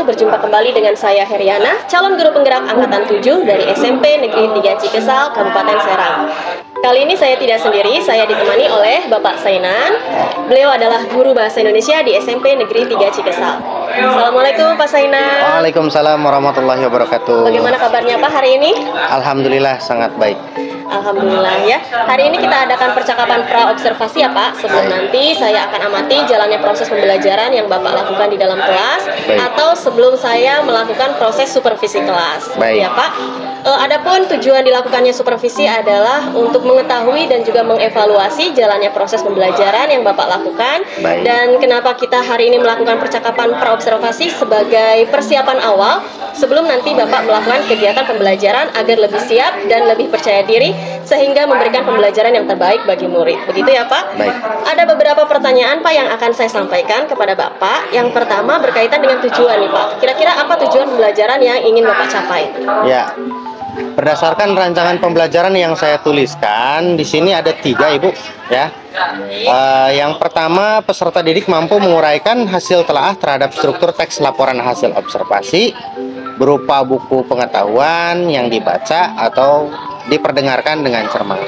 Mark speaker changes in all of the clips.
Speaker 1: wabarakatuh. Berjumpa kembali dengan saya Heriana, calon guru penggerak angkatan 7 dari SMP Negeri 3 Cikesal, Kabupaten Serang. Kali ini saya tidak sendiri, saya ditemani oleh Bapak Sainan. Beliau adalah guru bahasa Indonesia di SMP Negeri 3 Cikesal. Assalamualaikum Pak Sainan.
Speaker 2: Waalaikumsalam warahmatullahi wabarakatuh.
Speaker 1: Bagaimana kabarnya Pak hari ini?
Speaker 2: Alhamdulillah sangat baik.
Speaker 1: Alhamdulillah ya. Hari ini kita adakan percakapan pra-observasi ya Pak. Sebelum nanti saya akan amati jalannya proses pembelajaran yang Bapak lakukan di dalam kelas.
Speaker 2: Baik.
Speaker 1: Atau sebelum saya melakukan proses supervisi kelas.
Speaker 2: Baik.
Speaker 1: Ya Pak. Adapun tujuan dilakukannya supervisi adalah untuk mengetahui dan juga mengevaluasi jalannya proses pembelajaran yang Bapak lakukan.
Speaker 2: Baik.
Speaker 1: Dan kenapa kita hari ini melakukan percakapan pra-observasi sebagai persiapan awal sebelum nanti Bapak melakukan kegiatan pembelajaran agar lebih siap dan lebih percaya diri sehingga memberikan pembelajaran yang terbaik bagi murid. Begitu ya Pak?
Speaker 2: Baik.
Speaker 1: Ada beberapa pertanyaan Pak yang akan saya sampaikan kepada Bapak. Yang pertama berkaitan dengan tujuan nih Pak. Kira-kira apa tujuan pembelajaran yang ingin Bapak capai?
Speaker 2: Ya, berdasarkan rancangan pembelajaran yang saya tuliskan di sini ada 3 Ibu, ya. Yang pertama, peserta didik mampu menguraikan hasil telaah terhadap struktur teks laporan hasil observasi berupa buku pengetahuan yang dibaca atau diperdengarkan dengan cermat.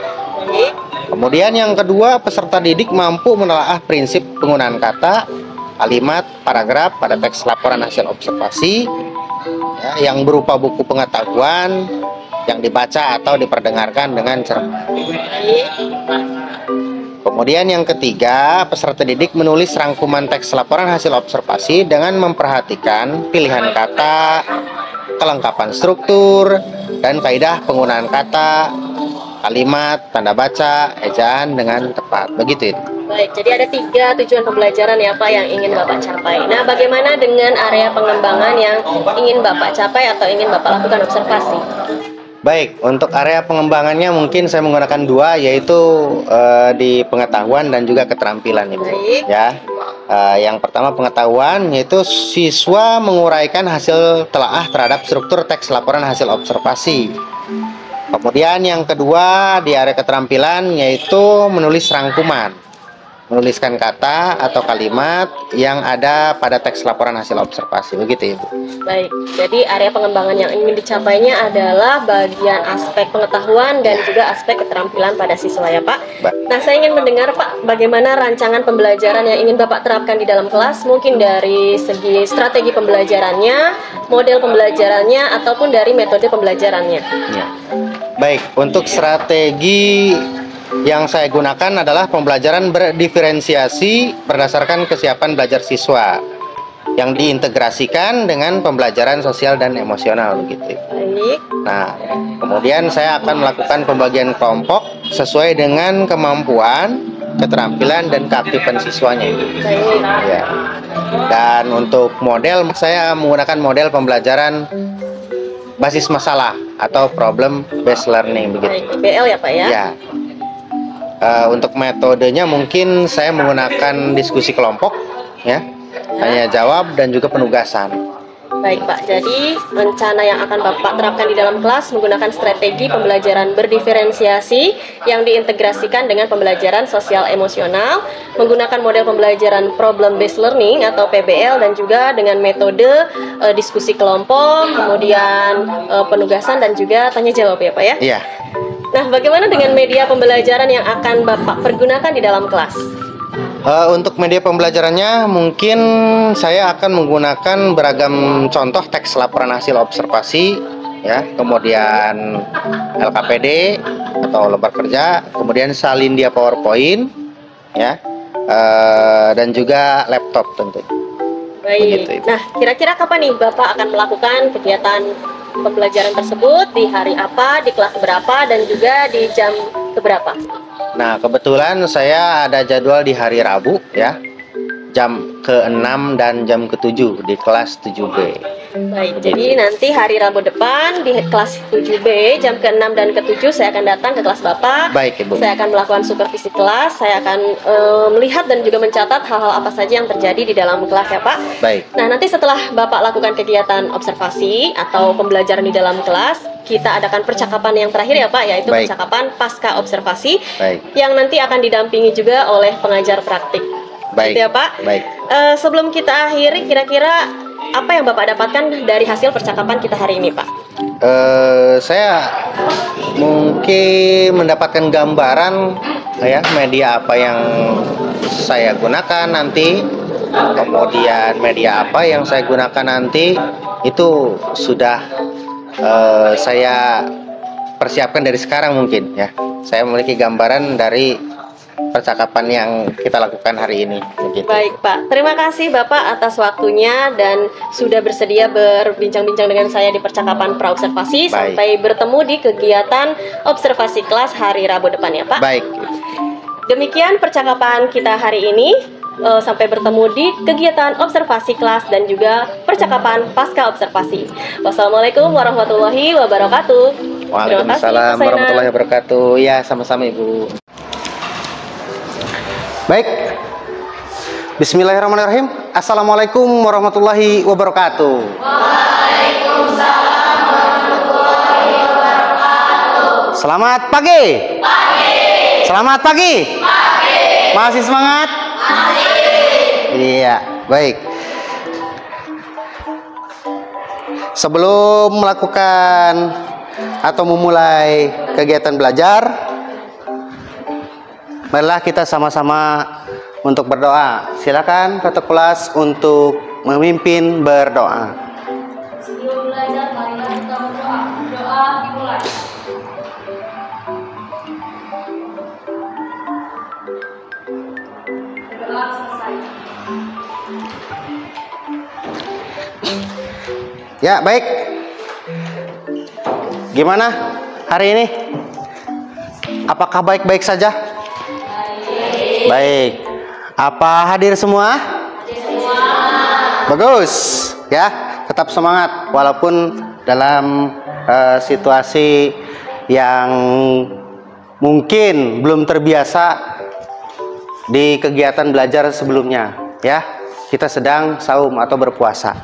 Speaker 2: Kemudian yang kedua, peserta didik mampu menelaah prinsip penggunaan kata, kalimat, paragraf pada teks laporan hasil observasi ya, yang berupa buku pengetahuan yang dibaca atau diperdengarkan dengan cermat. Kemudian yang ketiga, peserta didik menulis rangkuman teks laporan hasil observasi dengan memperhatikan pilihan kata, kelengkapan struktur, dan kaidah penggunaan kata, kalimat, tanda baca, ejaan dengan tepat. Begitu itu.
Speaker 1: Baik, jadi ada 3 tujuan pembelajaran ya Pak yang ingin Bapak capai. Nah, bagaimana dengan area pengembangan yang ingin Bapak capai atau ingin Bapak lakukan observasi?
Speaker 2: Baik, untuk area pengembangannya mungkin saya menggunakan 2, yaitu di pengetahuan dan juga keterampilan Ibu.
Speaker 1: Baik.
Speaker 2: Ya. Yang pertama pengetahuan, yaitu siswa menguraikan hasil telaah terhadap struktur teks laporan hasil observasi. Kemudian yang kedua di area keterampilan yaitu menulis rangkuman, menuliskan kata atau kalimat yang ada pada teks laporan hasil observasi. Begitu Ibu.
Speaker 1: Baik, jadi area pengembangan yang ingin dicapainya adalah bagian aspek pengetahuan dan juga aspek keterampilan pada siswa ya Pak. Nah, saya ingin mendengar Pak, bagaimana rancangan pembelajaran yang ingin Bapak terapkan di dalam kelas, mungkin dari segi strategi pembelajarannya, model pembelajarannya, ataupun dari metode pembelajarannya.
Speaker 2: Ya. Baik, untuk strategi yang saya gunakan adalah pembelajaran berdiferensiasi berdasarkan kesiapan belajar siswa yang diintegrasikan dengan pembelajaran sosial dan emosional begitu.
Speaker 1: Baik.
Speaker 2: Nah, kemudian saya akan melakukan pembagian kelompok sesuai dengan kemampuan, keterampilan dan keaktifan siswanya.
Speaker 1: Baik.
Speaker 2: Ya. Dan untuk model saya menggunakan model pembelajaran basis masalah atau problem based learning begitu.
Speaker 1: Baik, PBL ya Pak ya?
Speaker 2: Ya. Untuk metodenya mungkin saya menggunakan diskusi kelompok, ya, tanya jawab dan juga penugasan.
Speaker 1: Baik Pak, jadi rencana yang akan Bapak terapkan di dalam kelas menggunakan strategi pembelajaran berdiferensiasi yang diintegrasikan dengan pembelajaran sosial emosional, menggunakan model pembelajaran problem based learning atau PBL dan juga dengan metode diskusi kelompok, kemudian penugasan dan juga tanya jawab ya Pak ya?
Speaker 2: Iya.
Speaker 1: Nah, bagaimana dengan media pembelajaran yang akan Bapak pergunakan di dalam kelas?
Speaker 2: Untuk media pembelajarannya mungkin saya akan menggunakan beragam contoh teks laporan hasil observasi, ya, kemudian LKPD atau lembar kerja, kemudian salin dia PowerPoint, ya, dan juga laptop tentu.
Speaker 1: Baik.
Speaker 2: Begitu, Ibu.
Speaker 1: Nah, kira-kira kapan nih Bapak akan melakukan kegiatan pembelajaran tersebut, di hari apa, di kelas berapa, dan juga di jam keberapa?
Speaker 2: Nah, kebetulan saya ada jadwal di hari Rabu, ya, jam ke-6 dan jam ke-7 di kelas 7B.
Speaker 1: Baik, jadi nanti hari Rabu depan di kelas 7B, jam ke-6 dan ke-7 saya akan datang ke kelas Bapak.
Speaker 2: Baik, Ibu.
Speaker 1: Saya akan melakukan supervisi kelas, saya akan melihat dan juga mencatat hal-hal apa saja yang terjadi di dalam kelas ya Pak.
Speaker 2: Baik.
Speaker 1: Nah, nanti setelah Bapak lakukan kegiatan observasi atau pembelajaran di dalam kelas, kita adakan percakapan yang terakhir ya Pak, yaitu
Speaker 2: Baik.
Speaker 1: percakapan pasca observasi.
Speaker 2: Baik.
Speaker 1: Yang nanti akan didampingi juga oleh pengajar praktik.
Speaker 2: Baik.
Speaker 1: Gitu ya Pak.
Speaker 2: Baik.
Speaker 1: Sebelum kita akhiri, kira-kira apa yang Bapak dapatkan dari hasil percakapan kita hari ini, Pak?
Speaker 2: Saya mungkin mendapatkan gambaran ya media apa yang saya gunakan nanti, kemudian media apa yang saya gunakan nanti itu sudah saya persiapkan dari sekarang mungkin ya. Saya memiliki gambaran dari percakapan yang kita lakukan hari ini. Begitu.
Speaker 1: Baik, Pak. Terima kasih Bapak atas waktunya dan sudah bersedia berbincang-bincang dengan saya di percakapan praobservasi.
Speaker 2: Baik.
Speaker 1: Sampai bertemu di kegiatan observasi kelas hari Rabu depan ya, Pak.
Speaker 2: Baik.
Speaker 1: Demikian percakapan kita hari ini. Sampai bertemu di kegiatan observasi kelas dan juga percakapan pasca observasi. Wassalamualaikum warahmatullahi wabarakatuh.
Speaker 2: Waalaikumsalam warahmatullahi wabarakatuh. Ya, sama-sama Ibu. Baik. Bismillahirrahmanirrahim. Assalamualaikum warahmatullahi wabarakatuh.
Speaker 3: Waalaikumsalam warahmatullahi wabarakatuh.
Speaker 2: Selamat pagi.
Speaker 3: Pagi.
Speaker 2: Selamat pagi.
Speaker 3: Pagi.
Speaker 2: Masih semangat?
Speaker 3: Masih.
Speaker 2: Iya, baik. Sebelum melakukan atau memulai kegiatan belajar, marilah kita sama-sama untuk berdoa. Silakan ketua kelas untuk memimpin berdoa.
Speaker 3: Sebelum belajar, marilah kita berdoa. Doa dimulai. Berdoa selesai.
Speaker 2: Ya, baik. Gimana hari ini? Apakah baik-baik saja? Baik. Apa hadir semua? Bagus, ya. Tetap semangat walaupun dalam situasi yang mungkin belum terbiasa di kegiatan belajar sebelumnya, ya. Kita sedang saum atau berpuasa.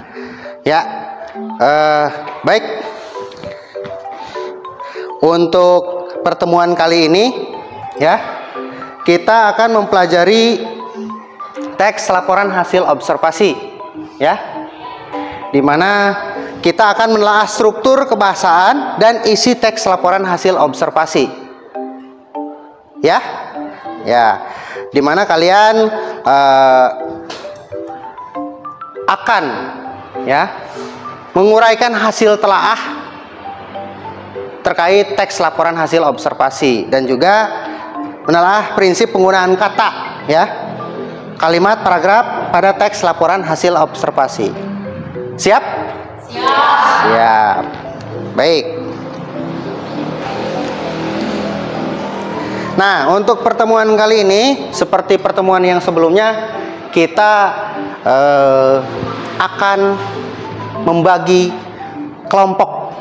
Speaker 2: Ya. Baik. Untuk pertemuan kali ini, ya, kita akan mempelajari teks laporan hasil observasi, ya, dimana kita akan menelaah struktur kebahasaan dan isi teks laporan hasil observasi, ya, dimana kalian akan, ya, menguraikan hasil telaah terkait teks laporan hasil observasi dan juga menelaah prinsip penggunaan kata, ya, kalimat, paragraf pada teks laporan hasil observasi. Siap?
Speaker 3: Siap.
Speaker 2: Siap. Baik. Nah, untuk pertemuan kali ini seperti pertemuan yang sebelumnya, kita akan membagi kelompok,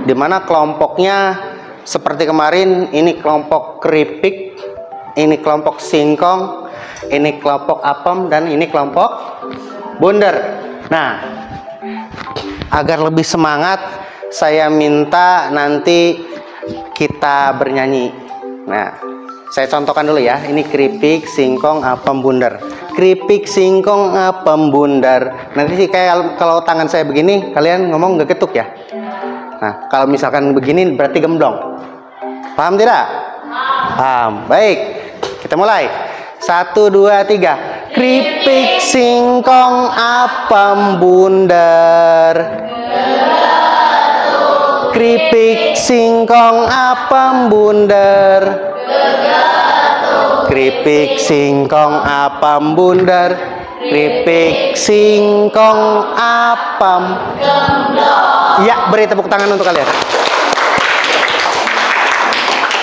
Speaker 2: di mana kelompoknya seperti kemarin, ini kelompok keripik, ini kelompok singkong, ini kelompok apem, dan ini kelompok bundar. Nah, agar lebih semangat, saya minta nanti kita bernyanyi. Nah, saya contohkan dulu ya. Ini keripik, singkong, apem, bundar. Keripik, singkong, apem, bundar. Nanti sih kayak kalau tangan saya begini, kalian ngomong nggak ketuk ya. Nah, kalau misalkan begini berarti gemblong. Paham tidak? Paham. Baik, kita mulai. 1, 2, 3. Keripik, singkong, apem, bundar. Keripik, singkong, apem, bundar. Keripik, singkong, apem, bundar. Keripik, singkong, apem. Ya, beri tepuk tangan untuk kalian.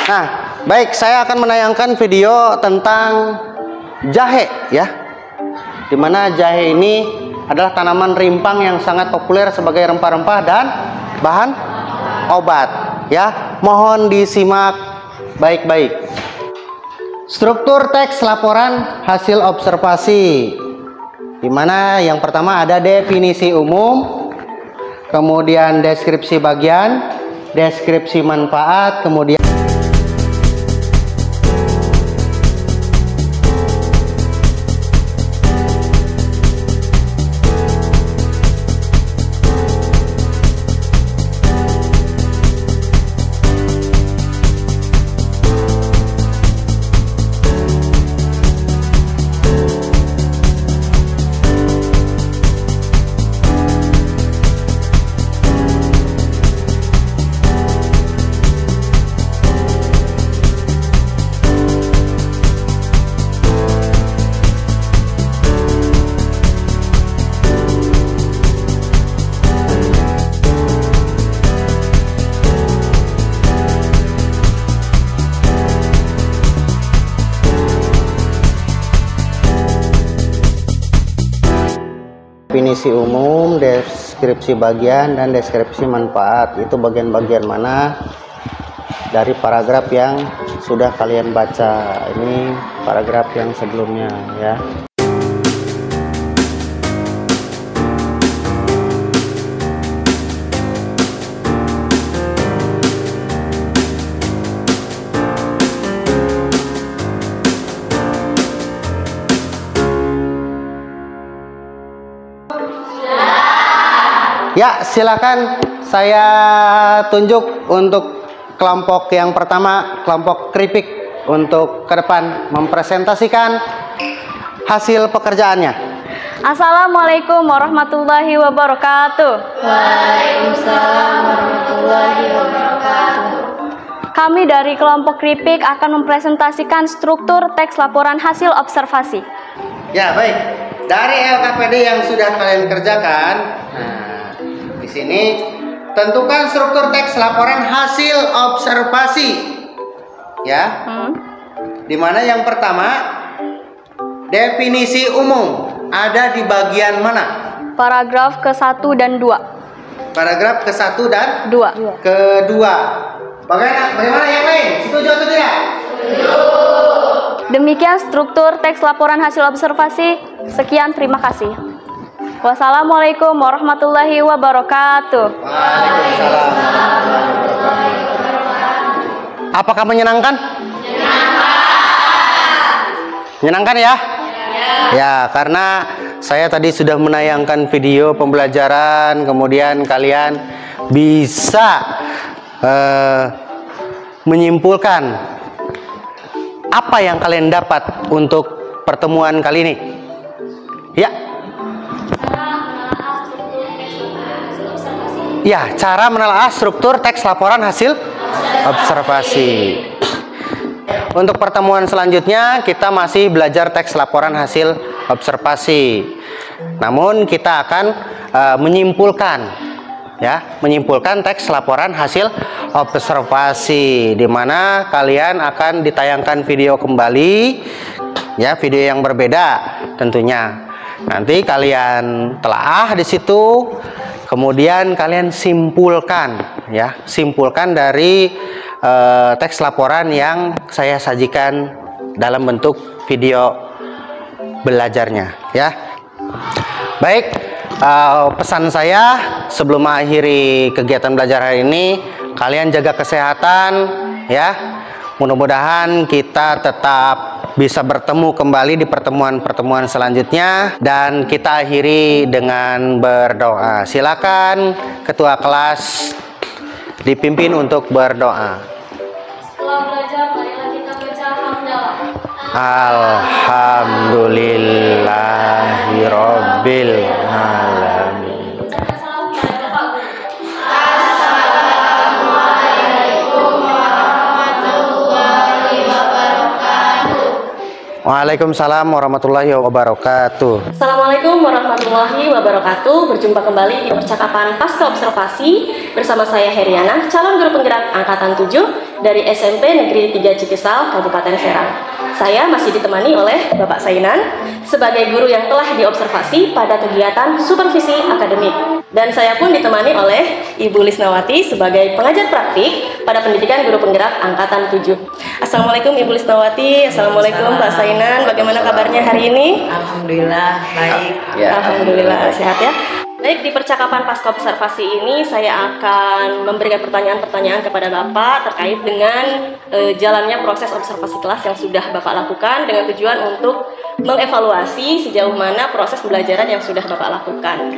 Speaker 2: Nah, baik, saya akan menayangkan video tentang jahe, ya. Dimana jahe ini adalah tanaman rimpang yang sangat populer sebagai rempah-rempah dan bahan obat, ya. Mohon disimak baik-baik. Struktur teks laporan hasil observasi, dimana yang pertama ada definisi umum, kemudian deskripsi bagian, deskripsi manfaat, kemudian definisi umum, deskripsi bagian, dan deskripsi manfaat. Itu bagian-bagian mana dari paragraf yang sudah kalian baca. Ini paragraf yang sebelumnya ya. Ya, silakan saya tunjuk untuk kelompok yang pertama, kelompok keripik, untuk ke depan mempresentasikan hasil pekerjaannya.
Speaker 3: Assalamualaikum warahmatullahi wabarakatuh.
Speaker 1: Waalaikumsalam warahmatullahi wabarakatuh.
Speaker 3: Kami dari kelompok keripik akan mempresentasikan struktur teks laporan hasil observasi.
Speaker 2: Ya, baik. Dari LKPD yang sudah kalian kerjakan, di sini tentukan struktur teks laporan hasil observasi. Ya. Dimana yang pertama, definisi umum ada di bagian mana?
Speaker 3: Paragraf ke-1 dan 2.
Speaker 2: Paragraf ke-1 dan
Speaker 3: 2.
Speaker 2: kedua. Bagaimana yang lain? Setuju atau tidak?
Speaker 3: Demikian struktur teks laporan hasil observasi. Sekian, terima kasih. Wassalamualaikum warahmatullahi wabarakatuh.
Speaker 2: Waalaikumsalam. Apakah menyenangkan? Menyenangkan ya? Ya, karena saya tadi sudah menayangkan video pembelajaran, kemudian kalian bisa menyimpulkan apa yang kalian dapat untuk pertemuan kali ini. Ya. Ya, cara menelaah struktur teks laporan hasil observasi. Untuk pertemuan selanjutnya kita masih belajar teks laporan hasil observasi. Namun kita akan menyimpulkan teks laporan hasil observasi, di mana kalian akan ditayangkan video kembali, ya, video yang berbeda tentunya. Nanti kalian telaah di situ, kemudian kalian simpulkan dari teks laporan yang saya sajikan dalam bentuk video belajarnya, ya. Baik, pesan saya sebelum mengakhiri kegiatan belajar hari ini, kalian jaga kesehatan, ya. Mudah-mudahan kita tetap bisa bertemu kembali di pertemuan-pertemuan selanjutnya, dan kita akhiri dengan berdoa. Silakan ketua kelas dipimpin untuk berdoa.
Speaker 3: Setelah belajar, marilah kita baca hamdalah.
Speaker 2: Alhamdulillahirabbil alamin. Waalaikumsalam warahmatullahi wabarakatuh.
Speaker 1: Assalamualaikum warahmatullahi wabarakatuh. Berjumpa kembali di percakapan pasca observasi bersama saya Heriana, calon guru penggerak angkatan 7 dari SMP Negeri 3 Cikesal, Kabupaten Serang. Saya masih ditemani oleh Bapak Sainan sebagai guru yang telah diobservasi pada kegiatan supervisi akademik. Dan saya pun ditemani oleh Ibu Lisnawati sebagai pengajar praktik pada pendidikan guru penggerak angkatan 7. Assalamualaikum Ibu Lisnawati. Assalamualaikum Pak Sainan. Bagaimana kabarnya hari ini?
Speaker 4: Alhamdulillah baik.
Speaker 2: Ya,
Speaker 1: Alhamdulillah sehat ya. Baik, di percakapan pasca observasi ini saya akan memberikan pertanyaan-pertanyaan kepada Bapak terkait dengan jalannya proses observasi kelas yang sudah Bapak lakukan, dengan tujuan untuk mengevaluasi sejauh mana proses pembelajaran yang sudah Bapak lakukan.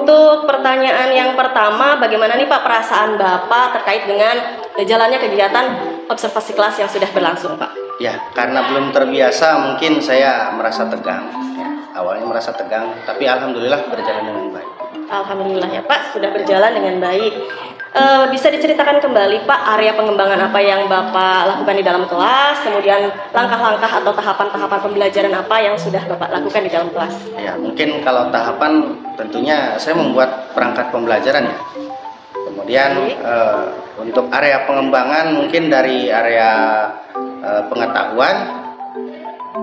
Speaker 1: Untuk pertanyaan yang pertama, bagaimana nih Pak perasaan Bapak terkait dengan jalannya kegiatan observasi kelas yang sudah berlangsung, Pak?
Speaker 2: Ya, karena belum terbiasa mungkin saya merasa tegang. Ya, awalnya merasa tegang, tapi alhamdulillah berjalan dengan baik.
Speaker 1: Alhamdulillah ya Pak, sudah berjalan dengan baik. Bisa diceritakan kembali Pak area pengembangan apa yang Bapak lakukan di dalam kelas, kemudian langkah-langkah atau tahapan-tahapan pembelajaran apa yang sudah Bapak lakukan di dalam kelas?
Speaker 2: Ya, mungkin kalau tahapan tentunya saya membuat perangkat pembelajaran ya. Kemudian untuk area pengembangan mungkin dari area pengetahuan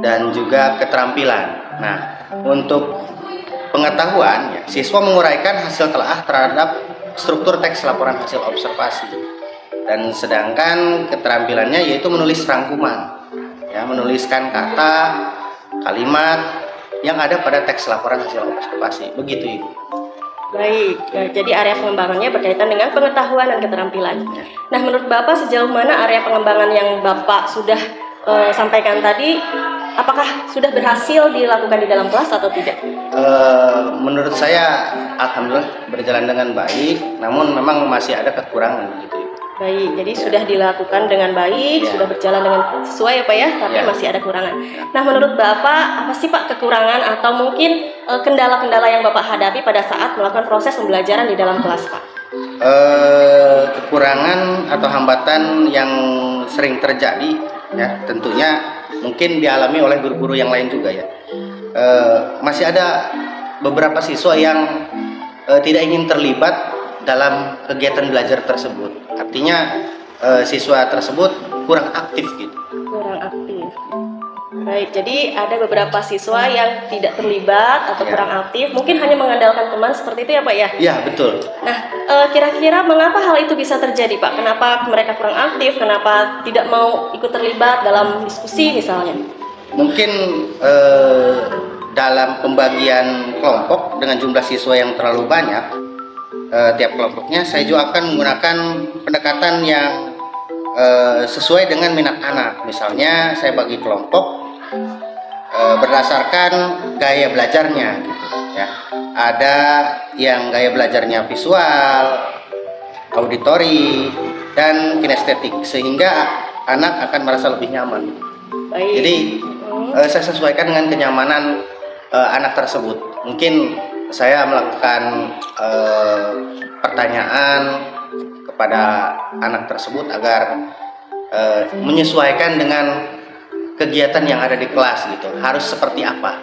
Speaker 2: dan juga keterampilan. Nah, untuk pengetahuan, ya, siswa menguraikan hasil telaah terhadap struktur teks laporan hasil observasi. Dan sedangkan keterampilannya yaitu menulis rangkuman, ya, menuliskan kata, kalimat yang ada pada teks laporan hasil observasi. Begitu, Ibu.
Speaker 1: Baik, jadi area pengembangannya berkaitan dengan pengetahuan dan keterampilan. Nah, menurut Bapak sejauh mana area pengembangan yang Bapak sudah sampaikan tadi, apakah sudah berhasil dilakukan di dalam kelas atau tidak?
Speaker 2: Menurut saya, alhamdulillah berjalan dengan baik, namun memang masih ada kekurangan begitu.
Speaker 1: Baik, jadi sudah dilakukan dengan baik, sudah berjalan dengan sesuai ya Pak ya, tapi masih ada kekurangan. Nah, menurut Bapak, apa sih Pak kekurangan atau mungkin kendala-kendala yang Bapak hadapi pada saat melakukan proses pembelajaran di dalam kelas Pak?
Speaker 2: Kekurangan atau hambatan yang sering terjadi, ya tentunya mungkin dialami oleh guru-guru yang lain juga ya. Masih ada beberapa siswa yang tidak ingin terlibat dalam kegiatan belajar tersebut. Artinya siswa tersebut kurang aktif gitu.
Speaker 1: Kurang aktif. Baik, jadi ada beberapa siswa yang tidak terlibat atau kurang aktif, mungkin hanya mengandalkan teman seperti itu ya Pak ya?
Speaker 2: Iya, betul.
Speaker 1: Nah, kira-kira mengapa hal itu bisa terjadi Pak? Kenapa mereka kurang aktif? Kenapa tidak mau ikut terlibat dalam diskusi misalnya?
Speaker 2: Mungkin dalam pembagian kelompok dengan jumlah siswa yang terlalu banyak, tiap kelompoknya saya juga akan menggunakan pendekatan yang sesuai dengan minat anak. Misalnya saya bagi kelompok berdasarkan gaya belajarnya gitu, ya. Ada yang gaya belajarnya visual, auditori, dan kinestetik, sehingga anak akan merasa lebih nyaman.
Speaker 1: Baik.
Speaker 2: Jadi saya sesuaikan dengan kenyamanan anak tersebut. Mungkin saya melakukan pertanyaan kepada anak tersebut agar menyesuaikan dengan kegiatan yang ada di kelas gitu. Harus seperti apa?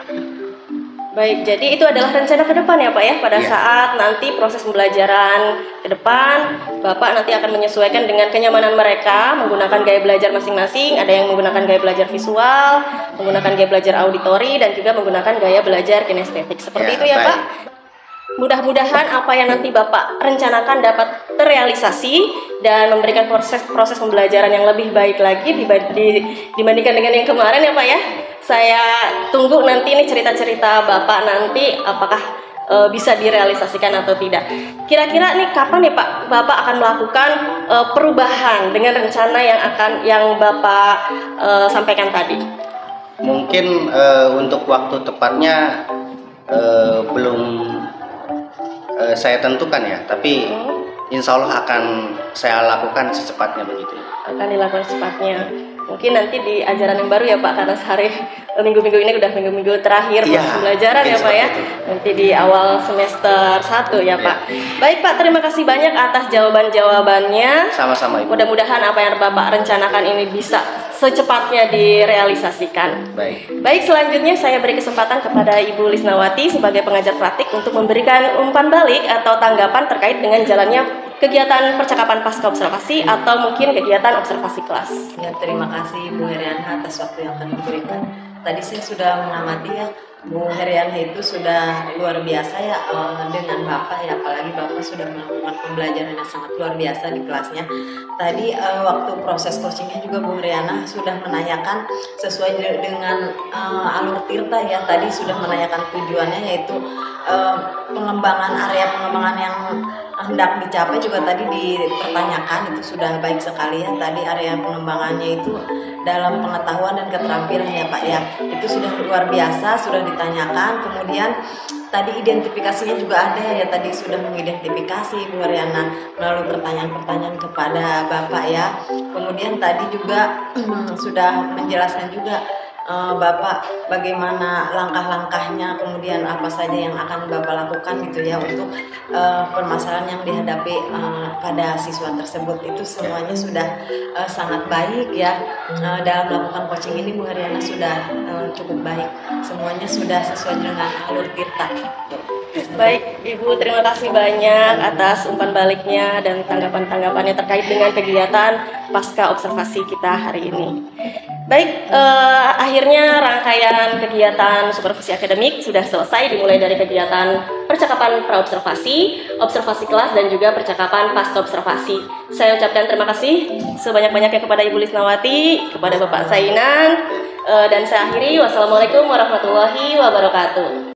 Speaker 1: Baik, jadi itu adalah rencana ke depan ya Pak ya, pada saat nanti proses pembelajaran ke depan, Bapak nanti akan menyesuaikan dengan kenyamanan mereka, menggunakan gaya belajar masing-masing, ada yang menggunakan gaya belajar visual, menggunakan gaya belajar auditori, dan juga menggunakan gaya belajar kinestetik. Seperti itu ya Pak? Mudah-mudahan apa yang nanti Bapak rencanakan dapat terrealisasi dan memberikan proses pembelajaran yang lebih baik lagi dibandingkan dengan yang kemarin ya Pak ya. Saya tunggu nanti ini cerita-cerita Bapak nanti apakah bisa direalisasikan atau tidak. Kira-kira nih kapan ya Pak Bapak akan melakukan perubahan dengan rencana yang Bapak sampaikan tadi?
Speaker 2: Mungkin untuk waktu tepatnya belum saya tentukan ya, tapi insya Allah akan saya lakukan secepatnya begitu.
Speaker 1: Akan dilakukan secepatnya. Mungkin nanti di ajaran yang baru ya Pak, karena sehari minggu-minggu ini udah minggu-minggu terakhir pembelajaran ya Pak ya. Nanti di awal semester 1 ya Pak. Baik Pak, terima kasih banyak atas jawaban-jawabannya.
Speaker 2: Sama-sama Ibu.
Speaker 1: Mudah-mudahan apa yang Bapak rencanakan ini bisa secepatnya direalisasikan. Baik, selanjutnya saya beri kesempatan kepada Ibu Lisnawati sebagai pengajar praktik untuk memberikan umpan balik atau tanggapan terkait dengan jalannya kegiatan percakapan pasca observasi atau mungkin kegiatan observasi kelas.
Speaker 4: Ya, terima kasih Bu Heriana atas waktu yang kami berikan. Tadi saya sudah mengamati ya, Bu Heriana itu sudah luar biasa ya dengan Bapak ya, apalagi Bapak sudah melakukan pembelajaran yang sangat luar biasa di kelasnya. Tadi waktu proses coachingnya juga Bu Heriana sudah menanyakan sesuai dengan alur Tirta ya, tadi sudah menanyakan tujuannya yaitu area pengembangan yang hendak dicapai juga tadi dipertanyakan, itu sudah baik sekali ya. Tadi area pengembangannya itu dalam pengetahuan dan keterampilan ya Pak ya, itu sudah luar biasa, sudah ditanyakan. Kemudian tadi identifikasinya juga ada ya, tadi sudah mengidentifikasi Bu Heriana melalui pertanyaan-pertanyaan kepada Bapak ya. Kemudian tadi juga sudah menjelaskan juga Bapak bagaimana langkah-langkahnya, kemudian apa saja yang akan Bapak lakukan gitu ya untuk permasalahan yang dihadapi pada siswa tersebut. Itu semuanya sudah sangat baik ya. Dalam melakukan coaching ini Bu Heriana sudah cukup baik, semuanya sudah sesuai dengan alur Tirta.
Speaker 1: Baik, Ibu, terima kasih banyak atas umpan baliknya dan tanggapan-tanggapannya terkait dengan kegiatan pasca observasi kita hari ini. Baik, akhirnya rangkaian kegiatan supervisi akademik sudah selesai, dimulai dari kegiatan percakapan praobservasi, observasi kelas, dan juga percakapan pasca observasi. Saya ucapkan terima kasih sebanyak-banyaknya kepada Ibu Lisnawati, kepada Bapak Sainan, dan saya akhiri. Wassalamualaikum warahmatullahi wabarakatuh.